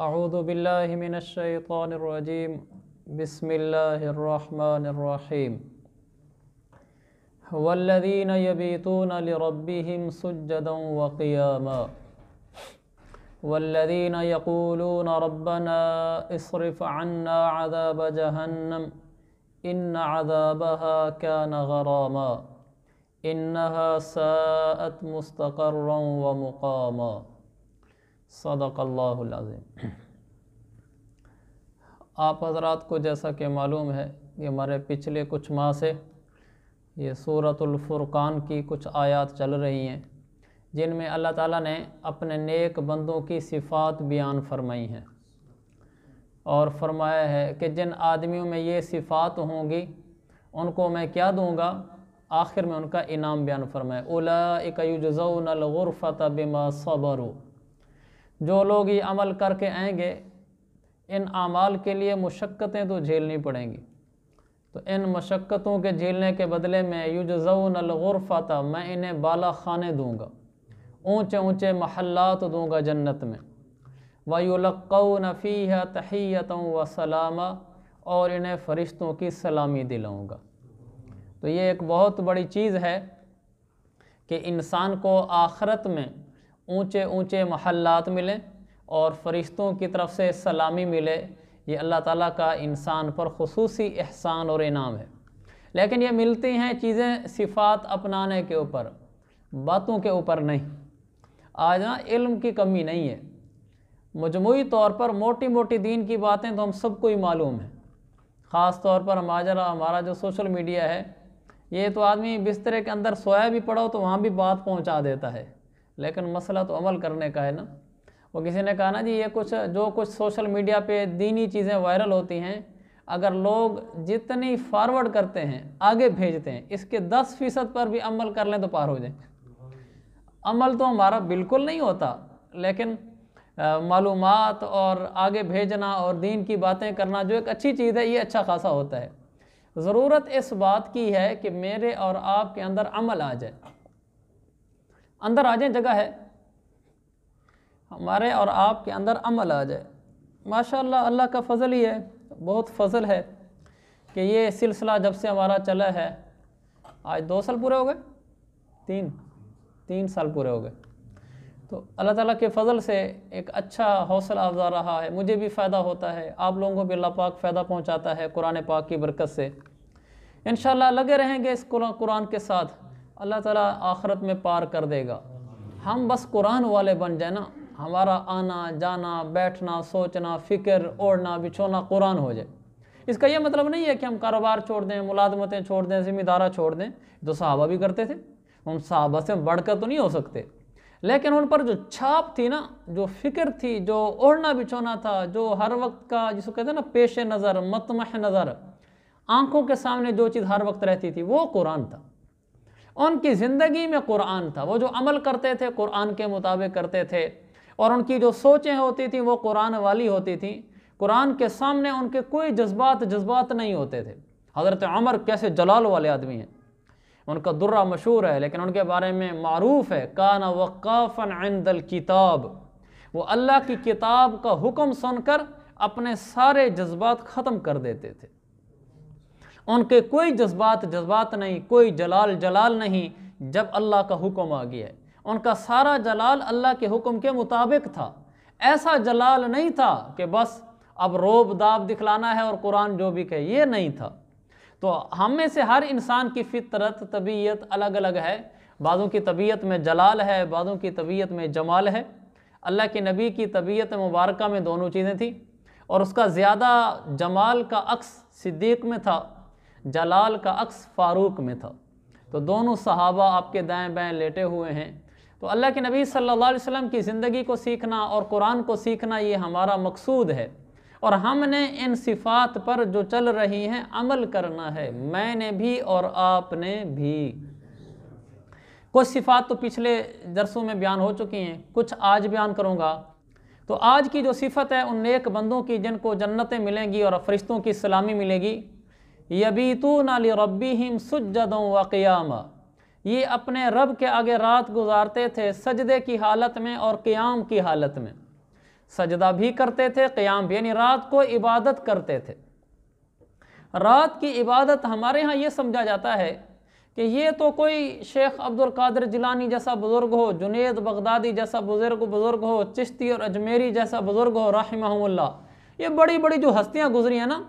اعوذ باللہ من الشیطان الرجیم بسم اللہ الرحمن الرحیم والذین یبیتون لربهم سجدا وقیاما والذین یقولون ربنا اصرف عنا عذاب جہنم ان عذابها كان غراما انها ساءت مستقرا ومقاما صدق اللہ العظیم۔ آپ حضرات کو جیسا کہ معلوم ہے یہ ہمارے پچھلے کچھ ماہ سے یہ سورۃ الفرقان کی کچھ آیات چل رہی ہیں جن میں اللہ تعالیٰ نے اپنے نیک بندوں کی صفات بیان فرمائی ہیں اور فرمایا ہے کہ جن آدمیوں میں یہ صفات ہوں گی ان کو میں کیا دوں گا، آخر میں ان کا انعام بیان فرمایا اولئک یجزون الغرفۃ بما صبروا۔ جو لوگ یہ عمل کر کے آئیں گے ان اعمال کے لیے مشقتیں تو جھیلنی پڑیں گی، تو ان مشقتوں کے جھیلنے کے بدلے میں یجزون الغرفۃ میں انہیں بالا خانے دوں گا، اونچے اونچے محلات دوں گا جنت میں، وَيُلَقَّوْنَ فِيهَا تَحِيَّةً وَسَلَامًا اور انہیں فرشتوں کی سلامی دلاؤں گا۔ تو یہ ایک بہت بڑی چیز ہے کہ انسان کو آخرت میں اونچے اونچے محلات ملیں اور فرشتوں کی طرف سے سلامی ملے، یہ اللہ تعالیٰ کا انسان پر خصوصی احسان اور انعام ہے۔ لیکن یہ ملتی ہیں چیزیں صفات اپنانے کے اوپر، باتوں کے اوپر نہیں۔ آج نا علم کی کمی نہیں ہے، مجموعی طور پر موٹی موٹی دین کی باتیں تو ہم سب کو ہی معلوم ہیں، خاص طور پر ہمارا جو سوشل میڈیا ہے یہ تو آدمی بسترے کے اندر سویا بھی پڑا ہو تو وہاں بھی بات پہنچا دیتا ہے، لیکن مسئلہ تو عمل کرنے کا ہے نا۔ وہ کسی نے کہا نا جی یہ جو کچھ سوشل میڈیا پہ دینی چیزیں وائرل ہوتی ہیں، اگر لوگ جتنی فارورڈ کرتے ہیں آگے بھیجتے ہیں اس کے 10% پر بھی عمل کر لیں تو پار ہو جائیں۔ عمل تو ہمارا بالکل نہیں ہوتا، لیکن معلومات اور آگے بھیجنا اور دین کی باتیں کرنا جو ایک اچھی چیز ہے یہ اچھا خاصا ہوتا ہے۔ ضرورت اس بات کی ہے کہ میرے اور آپ کے اندر عمل آ جائے، اندر آ جائیں، جگہ ہے، ہمارے اور آپ کے اندر عمل آ جائے۔ ماشاءاللہ اللہ کا فضل ہی ہے، بہت فضل ہے کہ یہ سلسلہ جب سے ہمارا چلا ہے، آج 2 سال پورے ہو گئے، 3 سال پورے ہو گئے، تو اللہ تعالیٰ کے فضل سے ایک اچھا حوصلہ افزا رہا ہے، مجھے بھی فائدہ ہوتا ہے، آپ لوگوں کو بھی اللہ پاک فائدہ پہنچاتا ہے قرآن پاک کی برکت سے۔ انشاءاللہ لگے رہیں گے اس قرآن کے ساتھ، اللہ تعالیٰ آخرت میں پار کر دے گا۔ ہم بس قرآن والے بن جائیں نا، ہمارا آنا جانا بیٹھنا سوچنا فکر اوڑھنا بچھونا قرآن ہو جائے۔ اس کا یہ مطلب نہیں ہے کہ ہم کاروبار چھوڑ دیں، ملازمتیں چھوڑ دیں، ذمہ دارہ چھوڑ دیں، تو صحابہ بھی کرتے تھے، ہم صحابہ سے بڑھ کر تو نہیں ہو سکتے، لیکن ان پر جو چھاپ تھی نا، جو فکر تھی، جو اوڑھنا بچھونا تھا، جو ہر وقت کا جس کو کہتے ہیں نا پیش نظر مطمح نظر، آنکھوں کے سامنے جو چیز ہر وقت رہتی تھی وہ قرآن تھا۔ ان کی زندگی میں قرآن تھا، وہ جو عمل کرتے تھے قرآن کے مطابق کرتے تھے، اور ان کی جو سوچیں ہوتی تھیں وہ قرآن والی ہوتی تھیں۔ قرآن کے سامنے ان کے کوئی جذبات نہیں ہوتے تھے۔ حضرت عمر کیسے جلال والے آدمی ہیں، ان کا درہ مشہور ہے، لیکن ان کے بارے میں معروف ہے کان وقافا عند الکتاب، وہ اللہ کی کتاب کا حکم سن کر اپنے سارے جذبات ختم کر دیتے تھے۔ ان کے کوئی جذبات نہیں، کوئی جلال نہیں جب اللہ کا حکم آ گیا ہے۔ ان کا سارا جلال اللہ کے حکم کے مطابق تھا، ایسا جلال نہیں تھا کہ بس اب روب داب دکھلانا ہے اور قرآن جو بھی کہے، یہ نہیں تھا۔ تو ہم میں سے ہر انسان کی فطرت طبیعت الگ الگ ہے، بعضوں کی طبیعت میں جلال ہے، بعضوں کی طبیعت میں جمال ہے۔ اللہ کے نبی کی طبیعت مبارکہ میں دونوں چیزیں تھیں، اور اس کا زیادہ جمال کا عکس صدیق میں تھا، جلال کا عکس فاروق میں تھا۔ تو دونوں صحابہ آپ کے دائیں بائیں لیٹے ہوئے ہیں۔ تو اللہ کے نبی صلی اللہ علیہ وسلم کی زندگی کو سیکھنا اور قرآن کو سیکھنا یہ ہمارا مقصود ہے، اور ہم نے ان صفات پر جو چل رہی ہیں عمل کرنا ہے، میں نے بھی اور آپ نے بھی۔ کچھ صفات تو پچھلے درسوں میں بیان ہو چکی ہیں، کچھ آج بیان کروں گا۔ تو آج کی جو صفت ہے ان نیک بندوں کی جن کو جنتیں ملیں گی اور فرشتوں کی سلامی ملے گی، یبیتون لربہم سجدا وقیاما، یہ اپنے رب کے آگے رات گزارتے تھے سجدے کی حالت میں اور قیام کی حالت میں۔ سجدہ بھی کرتے تھے، قیام بھی، یعنی رات کو عبادت کرتے تھے۔ رات کی عبادت ہمارے ہاں یہ سمجھا جاتا ہے کہ یہ تو کوئی شیخ عبد القادر جیلانی جیسا بزرگ ہو، جنید بغدادی جیسا بزرگ ہو، چشتی اور اجمیری جیسا بزرگ ہو رحمہم اللہ، یہ بڑی بڑی جو ہستیاں گزری ہیں نا،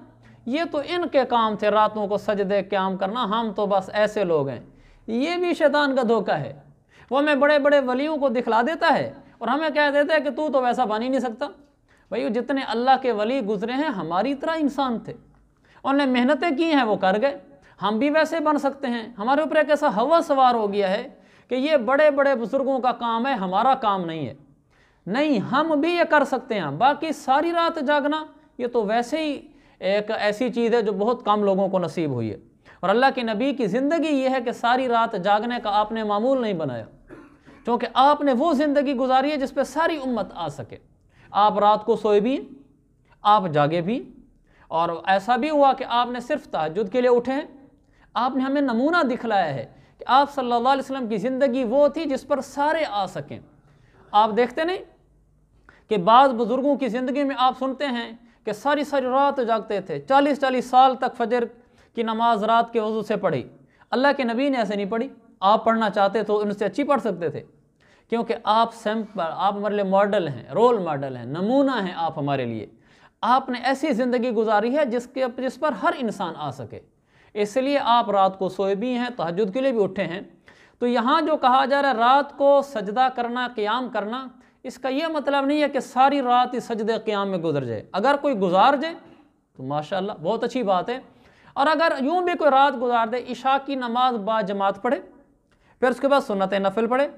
یہ تو ان کے کام تھے راتوں کو سجدے قیام کرنا، ہم تو بس ایسے لوگ ہیں۔ یہ بھی شیطان کا دھوکہ ہے، وہ ہمیں بڑے بڑے ولیوں کو دکھلا دیتا ہے اور ہمیں کہہ دیتا ہے کہ تو ویسا بن ہی نہیں سکتا۔ بھائی جتنے اللہ کے ولی گزرے ہیں ہماری طرح انسان تھے، انہوں نے محنتیں کی ہیں، وہ کر گئے، ہم بھی ویسے بن سکتے ہیں۔ ہمارے اوپر ایک ایسا ہوا سوار ہو گیا ہے کہ یہ بڑے بڑے بزرگوں کا کام ہے، ہمارا کام نہیں ہے۔ نہیں، ہم بھی یہ کر سکتے ہیں۔ باقی ساری رات جاگنا یہ تو ویسے ہی ایک ایسی چیز ہے جو بہت کم لوگوں کو نصیب ہوئی ہے، اور اللہ کے نبی کی زندگی یہ ہے کہ ساری رات جاگنے کا آپ نے معمول نہیں بنایا، کیونکہ آپ نے وہ زندگی گزاری ہے جس پہ ساری امت آ سکے۔ آپ رات کو سوئے بھی، آپ جاگے بھی، اور ایسا بھی ہوا کہ آپ نے صرف تہجد کے لیے اٹھے ہیں۔ آپ نے ہمیں نمونہ دکھلایا ہے کہ آپ صلی اللہ علیہ وسلم کی زندگی وہ تھی جس پر سارے آ سکیں۔ آپ دیکھتے نہیں کہ بعض بزرگوں کی زندگی میں آپ سنتے ہیں کہ ساری رات جاگتے تھے، 40 سال تک فجر کی نماز رات کے وضو سے پڑھی۔ اللہ کے نبی نے ایسے نہیں پڑھی، آپ پڑھنا چاہتے تو ان سے اچھی پڑھ سکتے تھے، کیونکہ آپ ہمارے لیے ماڈل ہیں، رول ماڈل ہیں، نمونہ ہیں آپ ہمارے لیے۔ آپ نے ایسی زندگی گزاری ہے جس پر ہر انسان آ سکے، اس لیے آپ رات کو سوئے بھی ہیں، تہجد کے لیے بھی اٹھے ہیں۔ تو یہاں جو کہا جا رہا ہے رات کو سجدہ کرنا، قیام کرنا، اس کا یہ مطلب نہیں ہے کہ ساری رات ہی سجدے قیام میں گزر جائے۔ اگر کوئی گزار جائے تو ماشاءاللہ بہت اچھی بات ہے، اور اگر یوں بھی کوئی رات گزار دے، عشاء کی نماز با جماعت پڑھے، پھر اس کے بعد سنت نفل پڑھے،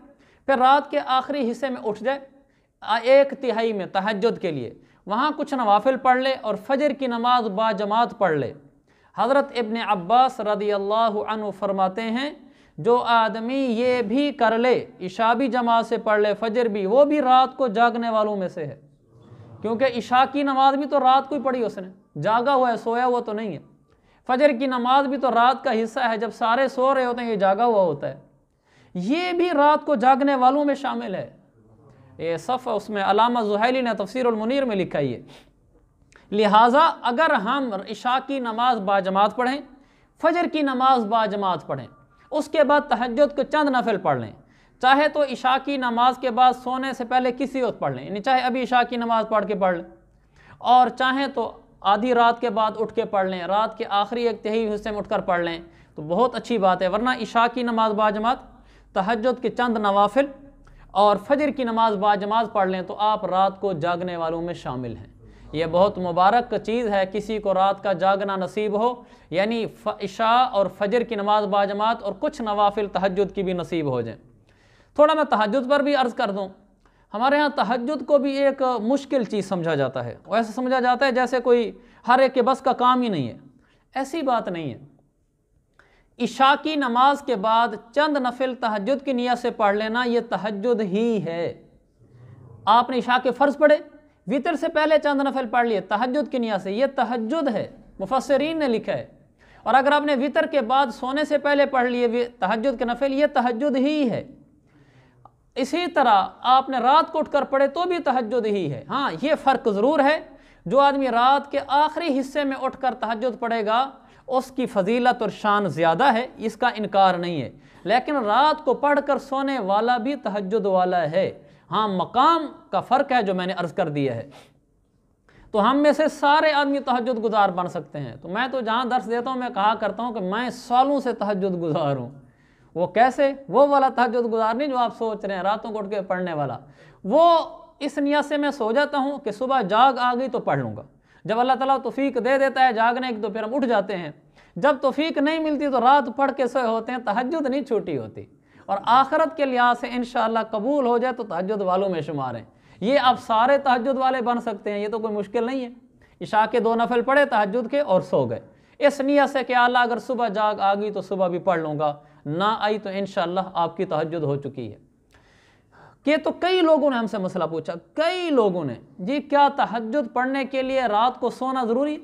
پھر رات کے آخری حصے میں اٹھ جائے 1/3 میں تہجد کے لیے، وہاں کچھ نوافل پڑھ لے اور فجر کی نماز با جماعت پڑھ لے۔ حضرت ابن عباس رضی اللہ عنہ فرماتے ہیں جو آدمی یہ بھی کر لے، عشاء بھی جماعت سے پڑھ لے، فجر بھی، وہ بھی رات کو جاگنے والوں میں سے ہے، کیونکہ عشاء کی نماز بھی تو رات کو ہی پڑھی اس نے، جاگا ہوا ہے، سویا ہوا تو نہیں ہے۔ فجر کی نماز بھی تو رات کا حصہ ہے، جب سارے سو رہے ہوتے ہیں یہ جاگا ہوا ہوتا ہے، یہ بھی رات کو جاگنے والوں میں شامل ہے۔ یہ صف اس میں علامہ زہیلی نے تفسیر المنیر میں لکھا ہے۔ لہٰذا اگر ہم عشاء کی نماز با جماعت پڑھیں، فجر کی نماز با جماعت پڑھیں، اس کے بعد تہجد کو چند نفل پڑھ لیں، چاہے تو عشاء کی نماز کے بعد سونے سے پہلے کسی وقت پڑھ لیں، یعنی چاہے ابھی عشاء کی نماز پڑھ کے پڑھ لیں، اور چاہیں تو آدھی رات کے بعد اٹھ کے پڑھ لیں، رات کے آخری 1/3 حصے میں اٹھ کر پڑھ لیں تو بہت اچھی بات ہے۔ ورنہ عشاء کی نماز با جماعت، تہجد کے چند نوافل اور فجر کی نماز با جماعت پڑھ لیں تو آپ رات کو جاگنے والوں میں شامل ہیں۔ یہ بہت مبارک چیز ہے، کسی کو رات کا جاگنا نصیب ہو، یعنی عشاء اور فجر کی نماز با جماعت اور کچھ نوافل تہجد کی بھی نصیب ہو جائیں۔ تھوڑا میں تہجد پر بھی عرض کر دوں، ہمارے ہاں تہجد کو بھی ایک مشکل چیز سمجھا جاتا ہے، وہ ایسا سمجھا جاتا ہے جیسے کوئی ہر ایک کے بس کا کام ہی نہیں ہے، ایسی بات نہیں ہے۔ عشاء کی نماز کے بعد چند نفل تہجد کی نیت سے پڑھ لینا یہ تہجد ہی ہے۔ آپ نے عشاء کے فرض پڑھے، وتر سے پہلے چند نفل پڑھ لیے تہجد کی نیت سے، یہ تہجد ہے، مفسرین نے لکھا ہے۔ اور اگر آپ نے وتر کے بعد سونے سے پہلے پڑھ لیے تہجد کے نفل، یہ تہجد ہی ہے۔ اسی طرح آپ نے رات کو اٹھ کر پڑھے تو بھی تہجد ہی ہے۔ ہاں یہ فرق ضرور ہے، جو آدمی رات کے آخری حصے میں اٹھ کر تہجد پڑھے گا اس کی فضیلت اور شان زیادہ ہے، اس کا انکار نہیں ہے، لیکن رات کو پڑھ کر سونے والا بھی تہجد والا ہے۔ ہاں مقام کا فرق ہے جو میں نے عرض کر دیا ہے۔ تو ہم میں سے سارے آدمی تہجد گزار بن سکتے ہیں۔ تو میں تو جہاں درس دیتا ہوں میں کہا کرتا ہوں کہ میں سالوں سے تہجد گزار ہوں۔ وہ کیسے؟ وہ والا تہجد گزار نہیں جو آپ سوچ رہے ہیں راتوں کو اٹھ کے پڑھنے والا، وہ اس نیت سے میں سو جاتا ہوں کہ صبح جاگ آ گئی تو پڑھ لوں گا، جب اللہ تعالیٰ توفیق دے دیتا ہے جاگنے کی تو پھر ہم اٹھ جاتے ہیں، جب توفیق نہیں ملتی تو رات پڑھ کے سوئے ہوتے ہیں، تہجد نہیں چھوٹی ہوتی، اور آخرت کے لحاظ سے انشاءاللہ قبول ہو جائے تو تہجد والوں میں شمار ہیں۔ یہ آپ سارے تہجد والے بن سکتے ہیں، یہ تو کوئی مشکل نہیں ہے۔ عشاء کے 2 نفل پڑھے تہجد کے اور سو گئے، اس نیت سے کہ اللہ اگر صبح جاگ آ گئی تو صبح بھی پڑھ لوں گا، نہ آئی تو انشاءاللہ آپ کی تہجد ہو چکی ہے۔ کہ تو کئی لوگوں نے ہم سے مسئلہ پوچھا، کئی لوگوں نے، جی کیا تہجد پڑھنے کے لیے رات کو سونا ضروری؟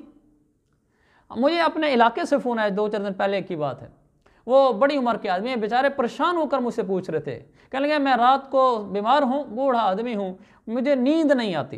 مجھے اپنے علاقے سے فون آیا 2-4 دن پہلے کی بات ہے، وہ بڑی عمر کے آدمی ہیں، بیچارے پریشان ہو کر مجھ سے پوچھ رہے تھے، کہنے لگے میں رات کو بیمار ہوں، بوڑھا آدمی ہوں، مجھے نیند نہیں آتی،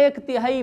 1/3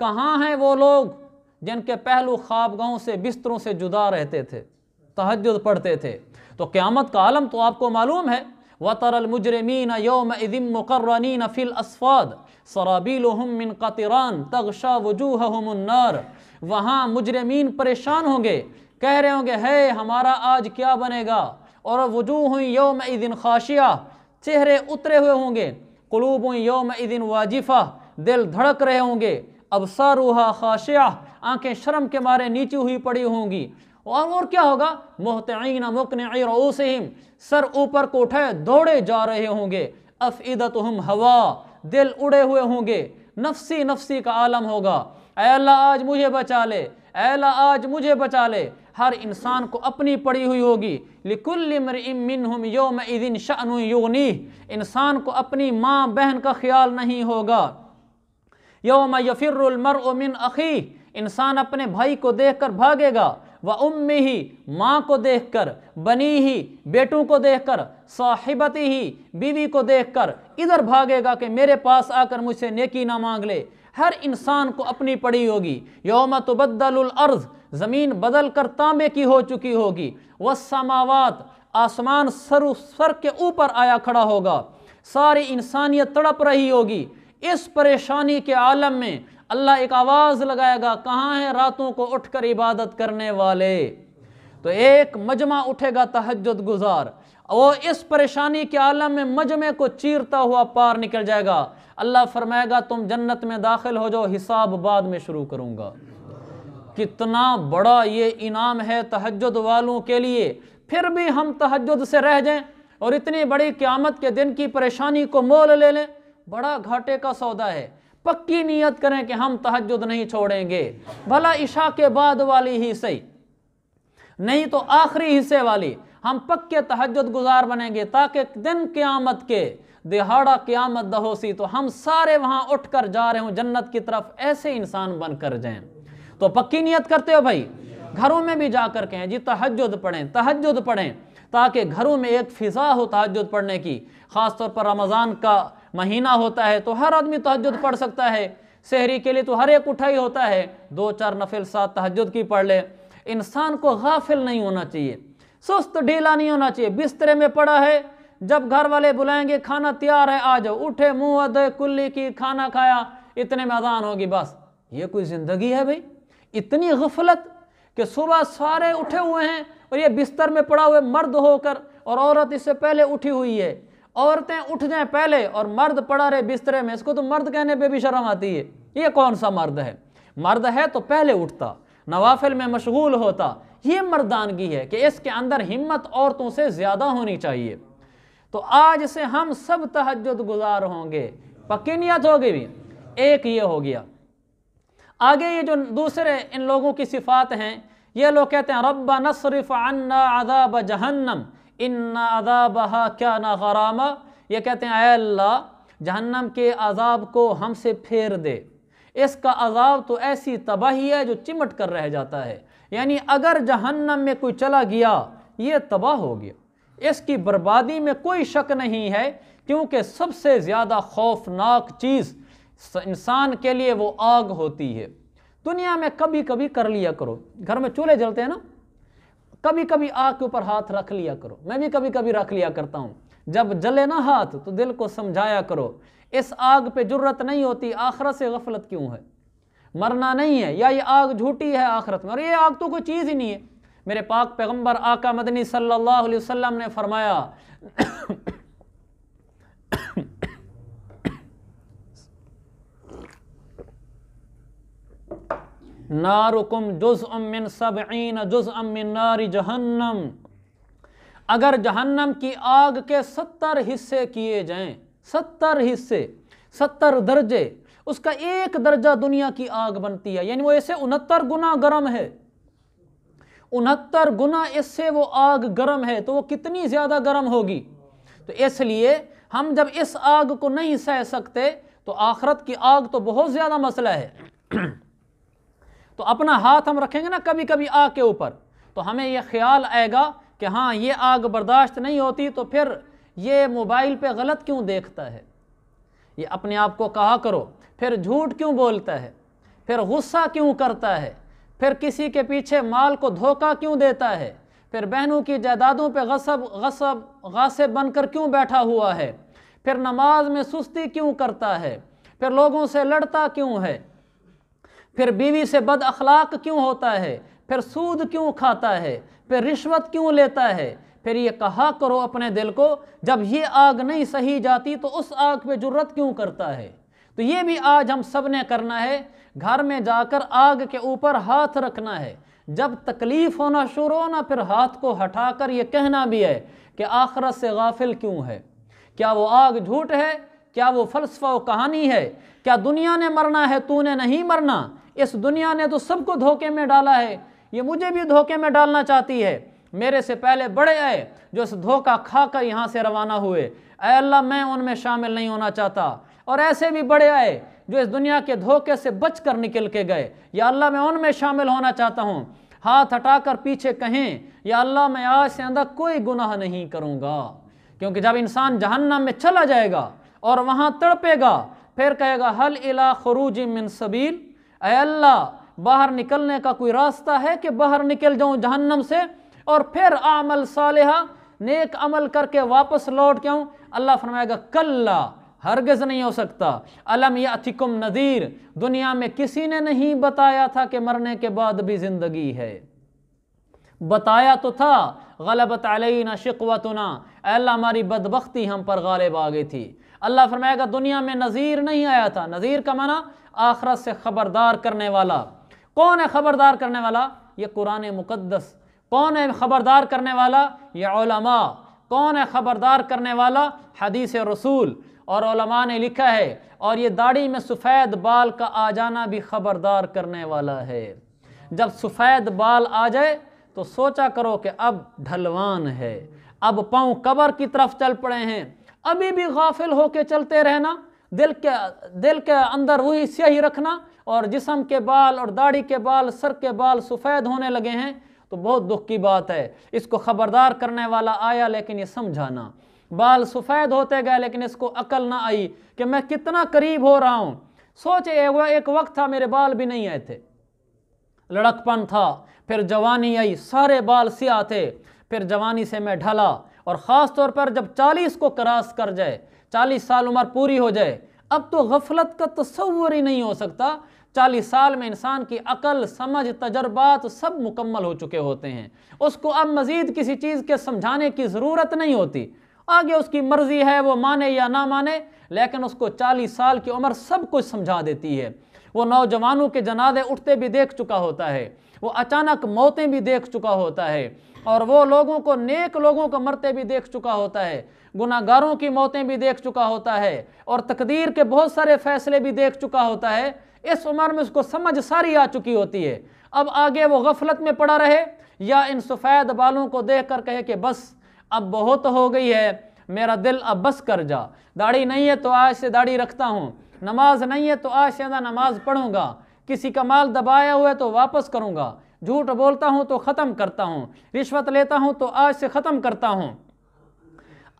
کہاں ہیں وہ لوگ جن کے پہلو خوابگاہوں سے بستروں سے جدا رہتے تھے، تہجد پڑھتے تھے؟ تو قیامت کا عالم تو آپ کو معلوم ہے، وَتَرَى الْمُجْرِمِينَ يَوْمَئِذٍ مُقَرَّنِينَ فِي الْأَصْفَادِ سَرَابِيلُهُم مِّن قَطِرَانٍ تَغْشَىٰ وُجُوهَهُمُ النَّارُ۔ وہاں مجرمین پریشان ہوں گے، کہہ رہے ہوں گے ہے ہمارا آج کیا بنے گا، اور وجوہ یومئذ خاشعہ، چہرے اترے ہوئے ہوں گے، قلوب یومئذ واجفہ، دل دھڑک رہے ہوں گے، ابصارها خاشعہ، آنکھیں شرم کے مارے نیچی ہوئی پڑی ہوں گی، اور کیا ہوگا، مہطعین مقنعی رؤوسہم، سر اوپر کو اٹھائے دوڑے جا رہے ہوں گے، افئدتہم ہوا، دل اڑے ہوئے ہوں گے، نفسی نفسی کا عالم ہوگا، اے اللہ آج مجھے بچا لے، اے اللہ آج مجھے بچا لے۔ ہر انسان کو اپنی پڑی ہوئی ہوگی، لِكُلِّ امْرِئٍ مِّنْهُمْ يَوْمَئِذٍ شَأْنٌ يُغْنِيهِ، انسان کو اپنی ماں بہن کا خیال نہیں ہوگا۔ یوم یفر المرء من اخیہ، انسان اپنے بھائی کو دیکھ کر بھاگے گا، وَأُمِّهِ، ماں کو دیکھ کر، بنیہ، بیٹوں کو دیکھ کر، صاحبتہ، بیوی کو دیکھ کر ادھر بھاگے گا کہ میرے پاس آ کر مجھ سے نیکی نہ مانگ لے۔ ہر انسان کو اپنی پڑی ہوگی۔ یوم تبدل الارض، زمین بدل کر تانبے کی ہو چکی ہوگی، والسماوات، آسمان سر کے اوپر آیا کھڑا ہوگا، ساری انسانیت تڑپ رہی ہوگی۔ اس پریشانی کے عالم میں اللہ ایک آواز لگائے گا، کہاں ہیں راتوں کو اٹھ کر عبادت کرنے والے؟ تو ایک مجمع اٹھے گا تہجد گزار، وہ اس پریشانی کے عالم میں مجمع کو چیرتا ہوا پار نکل جائے گا۔ اللہ فرمائے گا تم جنت میں داخل ہو جاؤ، حساب بعد میں شروع کروں گا۔ کتنا بڑا یہ انعام ہے تہجد والوں کے لیے۔ پھر بھی ہم تہجد سے رہ جائیں اور اتنی بڑی قیامت کے دن کی پریشانی کو مول لے لیں، بڑا گھاٹے کا سودا ہے۔ پکی نیت کریں کہ ہم تہجد نہیں چھوڑیں گے، بھلا عشاء کے بعد والی ہی صحیح، نہیں تو آخری حصے والی، ہم پکے تہجد گزار بنیں گے، تاکہ دن قیامت کے دہاڑا قیامت دہوسی تو ہم سارے وہاں اٹھ کر جا رہے ہوں جنت کی طرف، ایسے انسان بن کر جائیں۔ تو پکی نیت کرتے ہو بھائی، گھروں میں بھی جا کر کہیں جی تہجد پڑھیں، تہجد پڑھیں، تاکہ گھروں میں ایک فضا ہو تہجد پڑھنے کی۔ خاص طور پر رمضان کا مہینہ ہوتا ہے تو ہر آدمی تہجد پڑھ سکتا ہے، سحری کے لیے تو ہر ایک اٹھا ہی ہوتا ہے، 2-4 نفل ساتھ تہجد کی پڑھ لے۔ انسان کو غافل نہیں ہونا چاہیے، سست ڈھیلا نہیں ہونا چاہیے۔ بسترے میں پڑا ہے، جب گھر والے بلائیں گے کھانا تیار ہے آ جاؤ، اٹھے منہ ادھے کلی کی، کھانا کھایا، اتنے میں اذان ہوگی، بس یہ کوئی زندگی ہے بھائی؟ اتنی غفلت کہ صبح سارے اٹھے ہوئے ہیں اور یہ بستر میں پڑا ہوئے مرد ہو کر، اور عورت اس سے پہلے اٹھی ہوئی ہے، عورتیں اٹھ جائیں پہلے اور مرد پڑا رہے بسترے میں، اس کو تو مرد کہنے پہ بھی شرم آتی ہے، یہ کون سا مرد ہے؟ مرد ہے تو پہلے اٹھتا، نوافل میں مشغول ہوتا، یہ مردانگی ہے کہ اس کے اندر ہمت عورتوں سے زیادہ ہونی چاہیے۔ تو آج سے ہم سب تہجد گزار ہوں گے، پکی نیت ہوگی بھی۔ ایک یہ ہو گیا۔ آگے یہ جو دوسرے ان لوگوں کی صفات ہیں، یہ لوگ کہتے ہیں ربنا اصرف عنا عذاب جہنم ان عذابها کان غراما، یہ کہتے ہیں اے اللہ جہنم کے عذاب کو ہم سے پھیر دے، اس کا عذاب تو ایسی تباہی ہے جو چمٹ کر رہ جاتا ہے، یعنی اگر جہنم میں کوئی چلا گیا یہ تباہ ہو گیا، اس کی بربادی میں کوئی شک نہیں ہے، کیونکہ سب سے زیادہ خوفناک چیز انسان کے لیے وہ آگ ہوتی ہے۔ دنیا میں کبھی کبھی کر لیا کرو، گھر میں چولہے جلتے ہیں نا، کبھی کبھی آگ کے اوپر ہاتھ رکھ لیا کرو، میں بھی کبھی کبھی رکھ لیا کرتا ہوں، جب جلے نا ہاتھ تو دل کو سمجھایا کرو اس آگ پہ جرت نہیں ہوتی، آخرت سے غفلت کیوں ہے، مرنا نہیں ہے، یا یہ آگ جھوٹی ہے آخرت میں، اور یہ آگ تو کوئی چیز ہی نہیں ہے۔ میرے پاک پیغمبر آقا مدنی صلی اللہ علیہ وسلم نے فرمایا نارکم جزء من 70 جزءا من نار جہنم، اگر جہنم کی آگ کے 70 حصے کیے جائیں، 70 حصے، 70 درجے، اس کا 1 درجہ دنیا کی آگ بنتی ہے، یعنی وہ اسے 69 گنا گرم ہے، 69 گنا اس سے وہ آگ گرم ہے، تو وہ کتنی زیادہ گرم ہوگی۔ تو اس لیے ہم جب اس آگ کو نہیں سہ سکتے تو آخرت کی آگ تو بہت زیادہ مسئلہ ہے۔ تو اپنا ہاتھ ہم رکھیں گے نا کبھی کبھی آگ کے اوپر، تو ہمیں یہ خیال آئے گا کہ ہاں یہ آگ برداشت نہیں ہوتی، تو پھر یہ موبائل پہ غلط کیوں دیکھتا ہے، یہ اپنے آپ کو کہا کرو، پھر جھوٹ کیوں بولتا ہے، پھر غصہ کیوں کرتا ہے، پھر کسی کے پیچھے مال کو دھوکہ کیوں دیتا ہے، پھر بہنوں کی جائیدادوں پہ غاصب بن کر کیوں بیٹھا ہوا ہے، پھر نماز میں سستی کیوں کرتا ہے، پھر لوگوں سے لڑتا کیوں ہے، پھر بیوی سے بد اخلاق کیوں ہوتا ہے، پھر سود کیوں کھاتا ہے، پھر رشوت کیوں لیتا ہے۔ پھر یہ کہا کرو اپنے دل کو، جب یہ آگ نہیں سہی جاتی تو اس آگ پہ جرت کیوں کرتا ہے۔ تو یہ بھی آج ہم سب نے کرنا ہے، گھر میں جا کر آگ کے اوپر ہاتھ رکھنا ہے، جب تکلیف ہونا شروع ہونا پھر ہاتھ کو ہٹا کر یہ کہنا بھی ہے کہ آخرت سے غافل کیوں ہے، کیا وہ آگ جھوٹ ہے، کیا وہ فلسفہ و کہانی ہے، کیا دنیا نے مرنا ہے تو نے نہیں مرنا، اس دنیا نے تو سب کو دھوکے میں ڈالا ہے، یہ مجھے بھی دھوکے میں ڈالنا چاہتی ہے۔ میرے سے پہلے بڑے آئے جو اس دھوکہ کھا کر یہاں سے روانہ ہوئے، اے اللہ میں ان میں شامل نہیں ہونا چاہتا، اور ایسے بھی بڑے آئے جو اس دنیا کے دھوکے سے بچ کر نکل کے گئے، یا اللہ میں ان میں شامل ہونا چاہتا ہوں۔ ہاتھ ہٹا کر پیچھے کہیں، یا اللہ میں آج سے اندر کوئی گناہ نہیں کروں گا، کیونکہ جب انسان جہنم میں چلا جائے گا اور وہاں تڑپے گا، پھر کہے گا حل الی خروج من سبیل، اے اللہ باہر نکلنے کا کوئی راستہ ہے کہ باہر نکل جاؤں جہنم سے اور پھر اعمل صالحہ، نیک عمل کر کے واپس لوٹ کے آؤں۔ اللہ فرمائے گا کلا، ہرگز نہیں ہو سکتا، الم یاتکم نذیر، دنیا میں کسی نے نہیں بتایا تھا کہ مرنے کے بعد بھی زندگی ہے، بتایا تو تھا غلبت علینا شقوتنا، اے اللہ ہماری بدبختی ہم پر غالب آ گئی تھی۔ اللہ فرمائے گا دنیا میں نذیر نہیں آیا تھا، نذیر کا معنی آخرت سے خبردار کرنے والا۔ کون ہے خبردار کرنے والا؟ یہ قرآن مقدس۔ کون ہے خبردار کرنے والا؟ یہ علماء۔ کون ہے خبردار کرنے والا؟ حدیث رسول، اور علماء نے لکھا ہے، اور یہ داڑھی میں سفید بال کا آ جانا بھی خبردار کرنے والا ہے۔ جب سفید بال آ جائے تو سوچا کرو کہ اب ڈھلوان ہے، اب پاؤں قبر کی طرف چل پڑے ہیں۔ ابھی بھی غافل ہو کے چلتے رہنا، دل کے اندر وہی سیاہی رکھنا، اور جسم کے بال اور داڑھی کے بال، سر کے بال سفید ہونے لگے ہیں، تو بہت دکھ کی بات ہے۔ اس کو خبردار کرنے والا آیا لیکن یہ سمجھانا، بال سفید ہوتے گئے لیکن اس کو عقل نہ آئی کہ میں کتنا قریب ہو رہا ہوں۔ سوچے ایک وقت تھا میرے بال بھی نہیں آئے تھے، لڑکپن تھا، پھر جوانی آئی، سارے بال سیاہ تھے، پھر جوانی سے میں ڈھلا، اور خاص طور پر جب 40 کو کراس کر جائے، 40 سال عمر پوری ہو جائے، اب تو غفلت کا تصور ہی نہیں ہو سکتا۔ 40 سال میں انسان کی عقل، سمجھ، تجربات سب مکمل ہو چکے ہوتے ہیں، اس کو اب مزید کسی چیز کے سمجھانے کی ضرورت نہیں ہوتی، آگے اس کی مرضی ہے وہ مانے یا نہ مانے، لیکن اس کو 40 سال کی عمر سب کچھ سمجھا دیتی ہے۔ وہ نوجوانوں کے جنازے اٹھتے بھی دیکھ چکا ہوتا ہے، وہ اچانک موتیں بھی دیکھ چکا ہوتا ہے، اور وہ لوگوں کو، نیک لوگوں کو مرتے بھی دیکھ چکا ہوتا ہے، گناہ گاروں کی موتیں بھی دیکھ چکا ہوتا ہے، اور تقدیر کے بہت سارے فیصلے بھی دیکھ چکا ہوتا ہے۔ اس عمر میں اس کو سمجھ ساری آ چکی ہوتی ہے، اب آگے وہ غفلت میں پڑا رہے یا ان سفید بالوں کو دیکھ کر کہے کہ بس اب بہت ہو گئی ہے، میرا دل اب بس کر جا، داڑھی نہیں ہے تو آج سے داڑھی رکھتا ہوں، نماز نہیں ہے تو آج سے نماز پڑھوں گا، کسی کا مال دبایا ہوا ہے تو واپس کروں گا، جھوٹ بولتا ہوں تو ختم کرتا ہوں، رشوت لیتا ہوں تو آج سے ختم کرتا ہوں،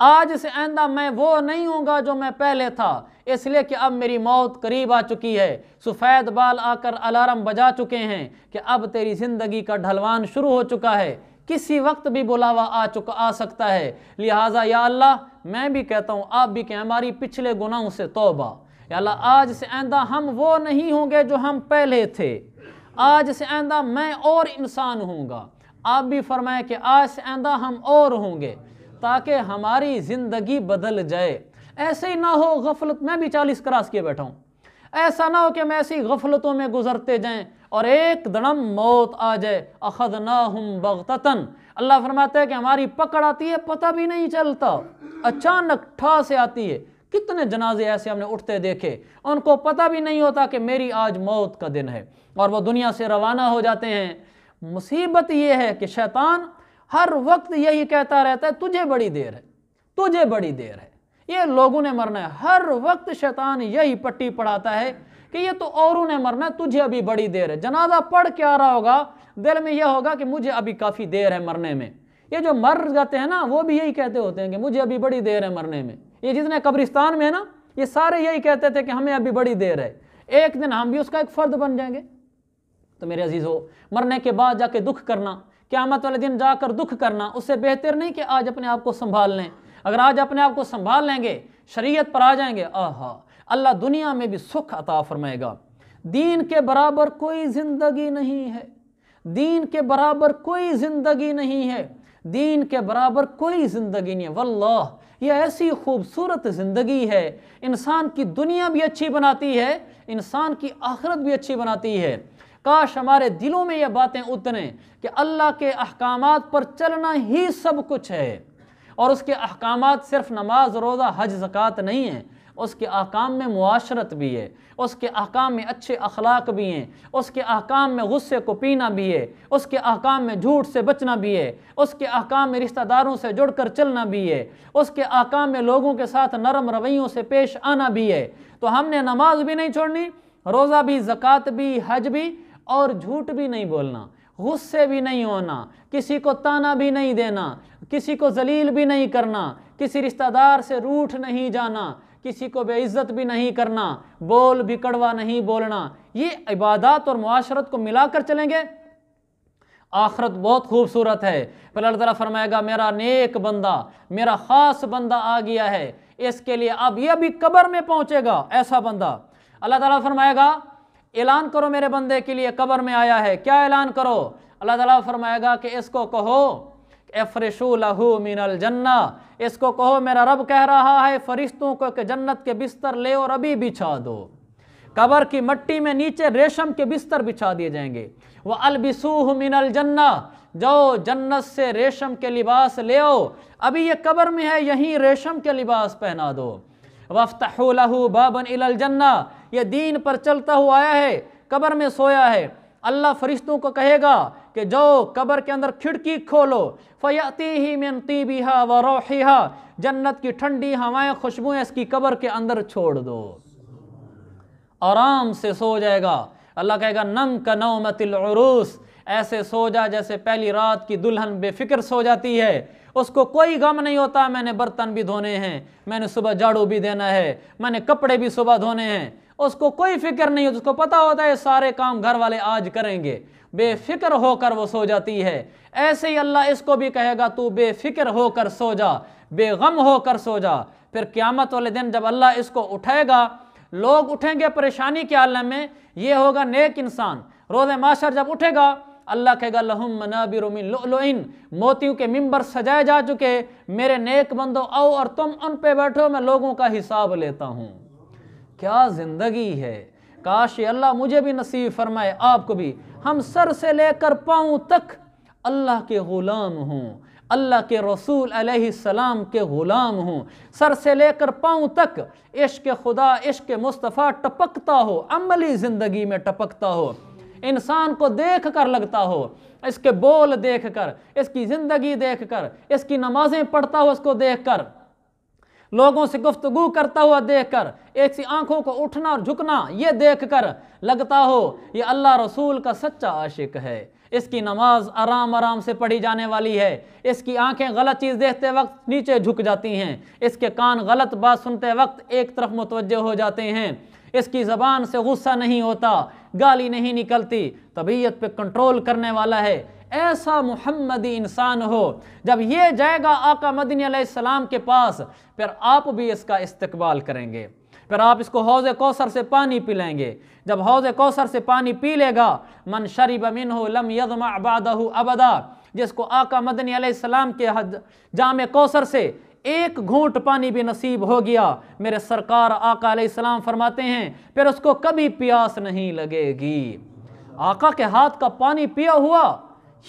آج سے آئندہ میں وہ نہیں ہوں گا جو میں پہلے تھا، اس لیے کہ اب میری موت قریب آ چکی ہے، سفید بال آ کر الارم بجا چکے ہیں کہ اب تیری زندگی کا ڈھلوان شروع ہو چکا ہے، کسی وقت بھی بلاوا آ سکتا ہے۔ لہٰذا یا اللہ میں بھی کہتا ہوں، آپ بھی کہیں ہماری پچھلے گناہوں سے توبہ، یا اللہ آج سے آئندہ ہم وہ نہیں ہوں گے جو ہم پہلے تھے، آج سے آئندہ میں اور انسان ہوں گا، آپ بھی فرمائیں کہ آج سے آئندہ ہم اور ہوں گے، تاکہ ہماری زندگی بدل جائے۔ ایسے ہی نہ ہو غفلت، میں بھی 40 کراس کیے بیٹھا ہوں، ایسا نہ ہو کہ میں ایسی غفلتوں میں گزرتے جائیں اور ایک دڑم موت آ جائے، اخذناہم بغتتن، اللہ فرماتا ہے کہ ہماری پکڑ آتی ہے پتہ بھی نہیں چلتا، اچانک ٹھا سے آتی ہے۔ کتنے جنازے ایسے ہم نے اٹھتے دیکھے، ان کو پتہ بھی نہیں ہوتا کہ میری آج موت کا دن ہے، اور وہ دنیا سے روانہ ہو جاتے ہیں۔ مصیبت یہ ہے کہ شیطان ہر وقت یہی کہتا رہتا ہے تجھے بڑی دیر ہے، تجھے بڑی دیر ہے، یہ لوگوں نے مرنا ہے، ہر وقت شیطان یہی پٹی پڑھاتا ہے کہ یہ تو اوروں نے مرنا ہے، تجھے ابھی بڑی دیر ہے۔ جنازہ پڑھ کے آ رہا ہوگا، دل میں یہ ہوگا کہ مجھے ابھی کافی دیر ہے مرنے میں۔ یہ جو مر جاتے ہیں نا وہ بھی یہی کہتے ہوتے ہیں کہ مجھے ابھی بڑی دیر ہے مرنے میں۔ یہ جتنے قبرستان میں ہے نا یہ سارے یہی کہتے تھے کہ ہمیں ابھی بڑی دیر ہے۔ ایک دن ہم بھی اس کا ایک فرد بن جائیں گے۔ تو میرے عزیزو، مرنے کے بعد جا کے دکھ کرنا، قیامت والے دن جا کر دکھ کرنا، اس سے بہتر نہیں کہ آج اپنے آپ کو سنبھال لیں۔ اگر آج اپنے آپ کو سنبھال لیں گے، شریعت پر آ جائیں گے، آہا، اللہ دنیا میں بھی سکھ عطا فرمائے گا۔ دین کے برابر کوئی زندگی نہیں ہے، دین کے برابر کوئی زندگی نہیں ہے، دین کے برابر کوئی زندگی نہیں ہے۔ واللہ یہ ایسی خوبصورت زندگی ہے، انسان کی دنیا بھی اچھی بناتی ہے، انسان کی آخرت بھی اچھی بناتی ہے۔ کاش ہمارے دلوں میں یہ باتیں اتریں کہ اللہ کے احکامات پر چلنا ہی سب کچھ ہے، اور اس کے احکامات صرف نماز، روزہ، حج، زکوٰۃ نہیں ہیں، اس کے احکام میں معاشرت بھی ہے، اس کے احکام میں اچھے اخلاق بھی ہیں، اس کے احکام میں غصے کو پینا بھی ہے، اس کے احکام میں جھوٹ سے بچنا بھی ہے، اس کے احکام میں رشتہ داروں سے جڑ کر چلنا بھی ہے، اس کے احکام میں لوگوں کے ساتھ نرم رویوں سے پیش آنا بھی ہے۔ تو ہم نے نماز بھی نہیں چھوڑنی، روزہ بھی، زکوٰۃ بھی، حج بھی، اور جھوٹ بھی نہیں بولنا، غصے بھی نہیں ہونا، کسی کو تانا بھی نہیں دینا، کسی کو ذلیل بھی نہیں کرنا، کسی رشتہ دار سے روٹھ نہیں جانا، کسی کو بے عزت بھی نہیں کرنا، بول بھی کڑوا نہیں بولنا۔ یہ عبادات اور معاشرت کو ملا کر چلیں گے، آخرت بہت خوبصورت ہے۔ پھر اللہ تعالیٰ فرمائے گا میرا نیک بندہ، میرا خاص بندہ آ گیا ہے، اس کے لیے اب یہ بھی قبر میں پہنچے گا ایسا بندہ۔ اللہ تعالیٰ فرمائے گا اعلان کرو میرے بندے کے لیے قبر میں آیا ہے، کیا اعلان کرو؟ اللہ تعالیٰ فرمائے گا کہ اس کو کہو افرشوا لہ من الجنہ، اس کو کہو میرا رب کہہ رہا ہے فرشتوں کو کہ جنت کے بستر لے اور ابھی بچھا دو۔ قبر کی مٹی میں نیچے ریشم کے بستر بچھا دیے جائیں گے۔ وَأَلْبِسُوهُ مِنَ الْجَنَّةِ، جو جنت سے ریشم کے لباس لے آؤ، ابھی یہ قبر میں ہے، یہیں ریشم کے لباس پہنا دو۔ وَافْتَحُوا لَهُ بَابًا إِلَى الْجَنَّةِ، یہ دین پر چلتا ہوا آیا ہے، قبر میں سویا ہے، اللہ فرشتوں کو کہے گا کہ جو قبر کے اندر کھڑکی کھولو، فَيَأْتِيهِ مِن طِيبِهَا وَرَوْحِهَا، جنت کی ٹھنڈی ہوائیں، خوشبوئیں اس کی قبر کے اندر چھوڑ دو، آرام سے سو جائے گا۔ اللہ کہے گا نم کا نومت العروس، ایسے سو جا جیسے پہلی رات کی دلہن بے فکر سو جاتی ہے، اس کو کوئی غم نہیں ہوتا میں نے برتن بھی دھونے ہیں، میں نے صبح جھاڑو بھی دینا ہے، میں نے کپڑے بھی صبح دھونے ہیں، اس کو کوئی فکر نہیں ہوتی، اس کو پتہ ہوتا ہے سارے کام گھر والے آج کریں گے، بے فکر ہو کر وہ سو جاتی ہے۔ ایسے ہی اللہ اس کو بھی کہے گا تو بے فکر ہو کر سو جا، بے غم ہو کر سو جا۔ پھر قیامت والے دن جب اللہ اس کو اٹھائے گا، لوگ اٹھیں گے پریشانی کے عالم میں، یہ ہوگا نیک انسان۔ روز محشر جب اٹھے گا، اللہ کہے گا لہم منابر من لؤلؤ، موتیوں کے ممبر سجائے جا چکے، میرے نیک بندو آؤ اور تم ان پہ بیٹھو، میں لوگوں کا حساب لیتا ہوں۔ کیا زندگی ہے، کاش یہ اللہ مجھے بھی نصیب فرمائے، آپ کو بھی، ہم سر سے لے کر پاؤں تک اللہ کے غلام ہوں، اللہ کے رسول علیہ السلام کے غلام ہوں، سر سے لے کر پاؤں تک عشق خدا، عشق مصطفیٰ ٹپکتا ہو، عملی زندگی میں ٹپکتا ہو، انسان کو دیکھ کر لگتا ہو، اس کے بول دیکھ کر، اس کی زندگی دیکھ کر، اس کی نمازیں پڑھتا ہو اس کو دیکھ کر، لوگوں سے گفتگو کرتا ہوا دیکھ کر، ایک سی آنکھوں کو اٹھنا اور جھکنا یہ دیکھ کر لگتا ہو یہ اللہ رسول کا سچا عاشق ہے، اس کی نماز آرام آرام سے پڑھی جانے والی ہے، اس کی آنکھیں غلط چیز دیکھتے وقت نیچے جھک جاتی ہیں، اس کے کان غلط بات سنتے وقت ایک طرف متوجہ ہو جاتے ہیں، اس کی زبان سے غصہ نہیں ہوتا، گالی نہیں نکلتی، طبیعت پہ کنٹرول کرنے والا ہے۔ ایسا محمدی انسان ہو، جب یہ جائے گا آقا مدنی علیہ السلام کے پاس، پھر آپ بھی اس کا استقبال کریں گے، پھر آپ اس کو حوض کوثر سے پانی پلائیں گے۔ جب حوض کوثر سے پانی پی لے گا، من شرب منہ لم یظمأ بعدہ ابدا، جس کو آقا مدنی علیہ السلام کے جام کوثر سے ایک گھونٹ پانی بھی نصیب ہو گیا، میرے سرکار آقا علیہ السلام فرماتے ہیں پھر اس کو کبھی پیاس نہیں لگے گی۔ آقا کے ہاتھ کا پانی پیا ہوا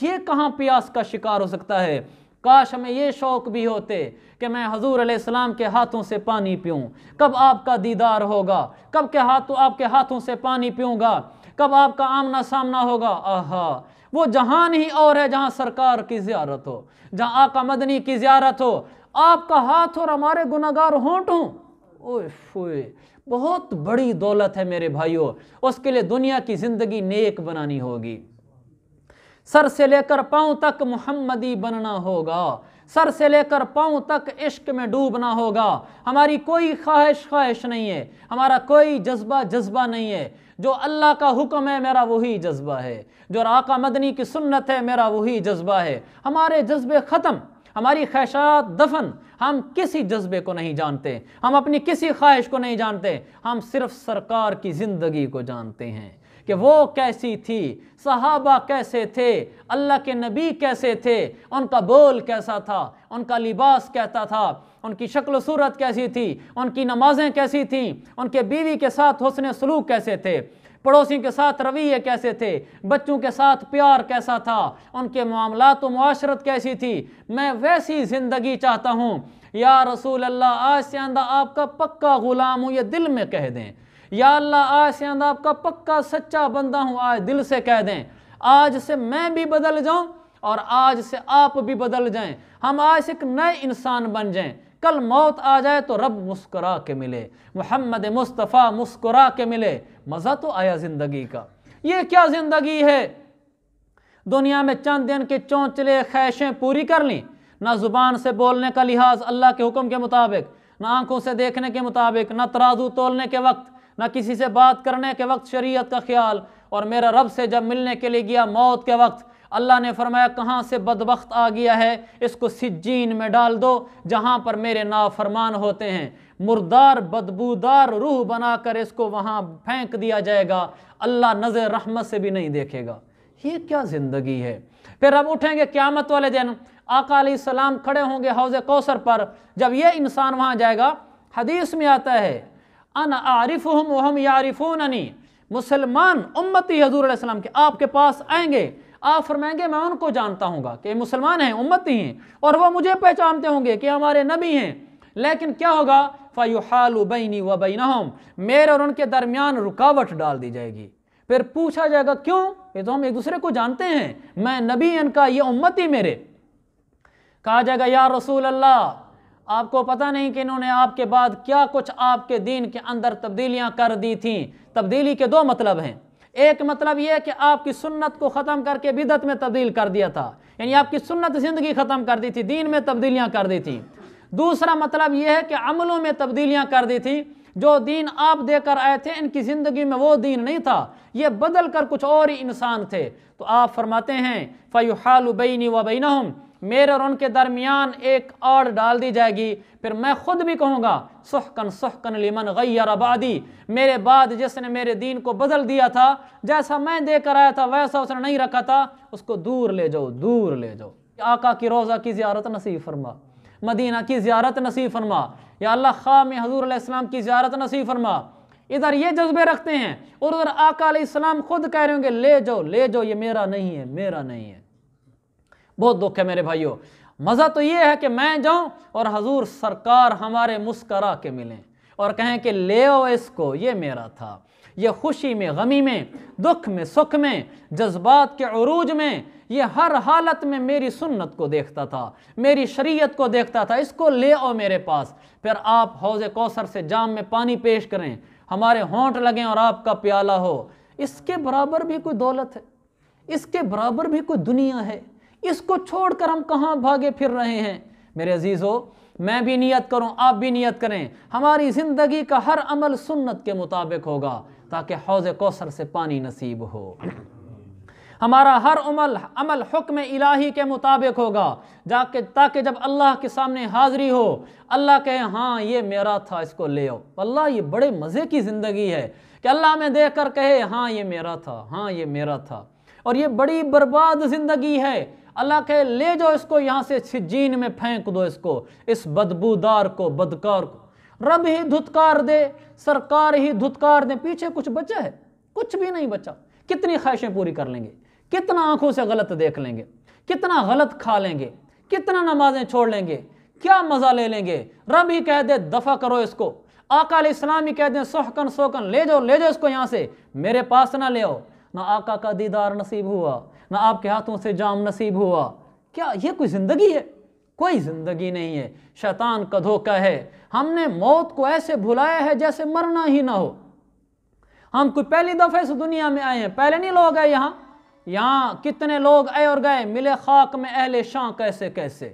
یہ کہاں پیاس کا شکار ہو سکتا ہے؟ کاش ہمیں یہ شوق بھی ہوتے کہ میں حضور علیہ السلام کے ہاتھوں سے پانی پیوں۔ کب آپ کا دیدار ہوگا؟ کب آپ کے ہاتھوں سے پانی پیوں گا؟ کب آپ کا آمنا سامنا ہوگا؟ آہا، وہ جہان ہی اور ہے جہاں سرکار کی زیارت ہو، جہاں آقا مدنی کی زیارت ہو، آپ کا ہاتھ اور ہمارے گناہگار ہونٹ ہوں۔ اوئے فوئے، بہت بڑی دولت ہے میرے بھائیوں، اس کے لیے دنیا کی زندگی نیک بنانی ہوگی، سر سے لے کر پاؤں تک محمدی بننا ہوگا، سر سے لے کر پاؤں تک عشق میں ڈوبنا ہوگا. ہماری کوئی خواہش نہیں ہے, ہمارا کوئی جذبہ نہیں ہے. جو اللہ کا حکم ہے میرا وہی جذبہ ہے, جو آقا مدنی کی سنت ہے میرا وہی جذبہ ہے. ہمارے جذبے ختم, ہماری خواہشات دفن. ہم کسی جذبے کو نہیں جانتے, ہم اپنی کسی خواہش کو نہیں جانتے, ہم صرف سرکار کی زندگی کو جانتے ہیں کہ وہ کیسی تھی, صحابہ کیسے تھے, اللہ کے نبی کیسے تھے, ان کا بول کیسا تھا, ان کا لباس کیسا تھا, ان کی شکل و صورت کیسی تھی, ان کی نمازیں کیسی تھیں, ان کے بیوی کے ساتھ حسن سلوک کیسے تھے, پڑوسی کے ساتھ رویے کیسے تھے, بچوں کے ساتھ پیار کیسا تھا, ان کے معاملات و معاشرت کیسی تھی. میں ویسی زندگی چاہتا ہوں. یا رسول اللہ, آج سے آئندہ آپ کا پکا غلام ہوں, یہ دل میں کہہ دیں. یا اللہ, آج سے آئندہ آپ کا پکا سچا بندہ ہوں, آج دل سے کہہ دیں. آج سے میں بھی بدل جاؤں اور آج سے آپ بھی بدل جائیں. ہم آج سے ایک نئے انسان بن جائیں. کل موت آ جائے تو رب مسکرا کے ملے, محمد مصطفیٰ مسکرا کے ملے. مزہ تو آیا زندگی کا. یہ کیا زندگی ہے؟ دنیا میں چند دن کے چونچلے خواہشیں پوری کر لیں, نہ زبان سے بولنے کا لحاظ اللہ کے حکم کے مطابق, نہ آنکھوں سے دیکھنے کے مطابق, نہ ترازو تولنے کے وقت, نہ کسی سے بات کرنے کے وقت شریعت کا خیال. اور میرا رب سے جب ملنے کے لیے گیا موت کے وقت, اللہ نے فرمایا کہاں سے بدبخت آ گیا ہے, اس کو سجین میں ڈال دو جہاں پر میرے نافرمان ہوتے ہیں. مردار بدبودار روح بنا کر اس کو وہاں پھینک دیا جائے گا, اللہ نظر رحمت سے بھی نہیں دیکھے گا. یہ کیا زندگی ہے؟ پھر اب اٹھیں گے قیامت والے دن, آقا علیہ السلام کھڑے ہوں گے حوض کوثر پر. جب یہ انسان وہاں جائے گا, حدیث میں آتا ہے انا اعرفہم وہم یعرفوننی, مسلمان امتی حضور علیہ السلام کے آپ کے پاس آئیں گے, آپ فرمائیں گے میں ان کو جانتا ہوں گا کہ مسلمان ہیں, امتی ہیں, اور وہ مجھے پہچانتے ہوں گے کہ ہمارے نبی ہیں. لیکن کیا ہوگا؟ فَيُحَالُ بَيْنِي وَبَيْنَهُمْ, میرے اور ان کے درمیان رکاوٹ ڈال دی جائے گی. پھر پوچھا جائے گا کیوں؟ یہ تو ہم ایک دوسرے کو جانتے ہیں, میں نبی ان کا, یہ امتی میرے. کہا جائے گا یا رسول اللہ, آپ کو پتہ نہیں کہ انہوں نے آپ کے بعد کیا کچھ آپ کے دین کے اندر تبدیلیاں کر دی تھیں. تبدیلی کے دو مطلب ہیں. ایک مطلب یہ ہے کہ آپ کی سنت کو ختم کر کے بدعت میں تبدیل کر دیا تھا, یعنی آپ کی سنت زندگی ختم کر دی تھی, دین میں تبدیلیاں کر دی تھی. دوسرا مطلب یہ ہے کہ عملوں میں تبدیلیاں کر دی تھی. جو دین آپ دے کر آئے تھے ان کی زندگی میں وہ دین نہیں تھا, یہ بدل کر کچھ اور ہی انسان تھے. تو آپ فرماتے ہیں فَيُحَالُ بَيْنِي وَبَيْنَهُمْ, میرے اور ان کے درمیان ایک آڑ ڈال دی جائے گی. پھر میں خود بھی کہوں گا سحقن سحقن لمن غیر بعدی, میرے بعد جس نے میرے دین کو بدل دیا تھا, جیسا میں دے کر آیا تھا ویسا اس نے نہیں رکھا تھا, اس کو دور لے جاؤ, دور لے جاؤ. آقا کی روضہ کی زیارت نصیب فرما, مدینہ کی زیارت نصیب فرما, یا اللہ خام حضور علیہ السلام کی زیارت نصیب فرما. ادھر یہ جذبے رکھتے ہیں اور ادھر آقا علیہ السلام خود کہہ رہے ہوں گے لے جاؤ لے جاؤ, یہ میرا نہیں ہے, میرا نہیں ہے. بہت دکھ ہے میرے بھائیوں. مزہ تو یہ ہے کہ میں جاؤں اور حضور سرکار ہمارے مسکرا کے ملیں اور کہیں کہ لے آؤ اس کو, یہ میرا تھا. یہ خوشی میں, غمی میں, دکھ میں, سکھ میں, جذبات کے عروج میں, یہ ہر حالت میں میری سنت کو دیکھتا تھا, میری شریعت کو دیکھتا تھا, اس کو لے آؤ میرے پاس. پھر آپ حوض کوثر سے جام میں پانی پیش کریں, ہمارے ہونٹ لگیں اور آپ کا پیالہ ہو. اس کے برابر بھی کوئی دولت ہے, اس کے برابر بھی کوئی دنیا ہے, اس کو چھوڑ کر ہم کہاں بھاگے پھر رہے ہیں؟ میرے عزیزو, میں بھی نیت کروں, آپ بھی نیت کریں, ہماری زندگی کا ہر عمل سنت کے مطابق ہوگا تاکہ حوض کوثر سے پانی نصیب ہو. ہمارا ہر عمل حکم الہی کے مطابق ہوگا تاکہ جب اللہ کے سامنے حاضری ہو اللہ کہے ہاں یہ میرا تھا, اس کو لے آؤ. اللہ یہ بڑے مزے کی زندگی ہے کہ اللہ ہمیں دیکھ کر کہے ہاں یہ میرا تھا, ہاں یہ میرا تھا. اور یہ بڑی برباد زندگی ہے, اللہ کہے لے جاؤ اس کو یہاں سے سجین میں پھینک دو, اس کو, اس بدبودار کو, بدکار کو. رب ہی دھتکار دے, سرکار ہی دھتکار دے, پیچھے کچھ بچا ہے؟ کچھ بھی نہیں بچا. کتنی خواہشیں پوری کر لیں گے, کتنا آنکھوں سے غلط دیکھ لیں گے, کتنا غلط کھا لیں گے, کتنا نمازیں چھوڑ لیں گے, کیا مزہ لے لیں گے. رب ہی کہہ دے دفع کرو اس کو, آقا علیہ السلام ہی کہہ دیں سحقن سحقن لے جاؤ اس کو یہاں سے, میرے پاس نہ لے آؤ. نہ آقا کا دیدار نصیب ہوا, نہ آپ کے ہاتھوں سے جام نصیب ہوا. کیا یہ کوئی زندگی ہے؟ کوئی زندگی نہیں ہے, شیطان کا دھوکہ ہے. ہم نے موت کو ایسے بھلایا ہے جیسے مرنا ہی نہ ہو. ہم کوئی پہلی دفعہ اس دنیا میں آئے ہیں, پہلے نہیں لوگ آئے یہاں کتنے لوگ آئے اور گئے, ملے خاک میں اہل شاں کیسے کیسے.